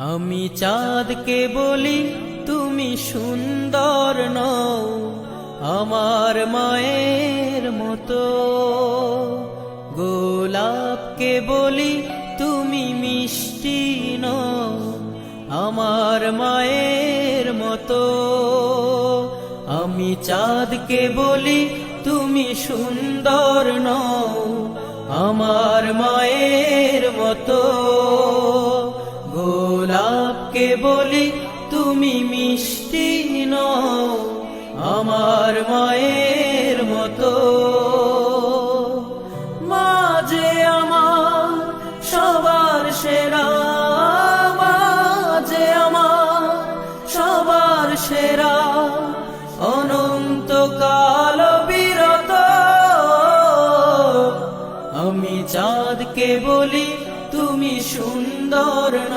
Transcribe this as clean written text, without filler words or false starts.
আমি চাঁদকে বলি তুমি সুন্দর নও, আমার মায়ের মতো। গোলাপকে বলি তুমি মিষ্টি নও, আমার মায়ের মতো। আমি চাঁদকে বলি তুমি সুন্দর নও, আমার মায়ের মতো। গোলাপকে বলি তুমি মিষ্টি নও, আমার মায়ের মতো। মা যে আমার সবার সেরা, মা যে আমার সবার সেরা, অনন্তকাল বিরত। আমি চাঁদকে বলি তুমি সুন্দর নও।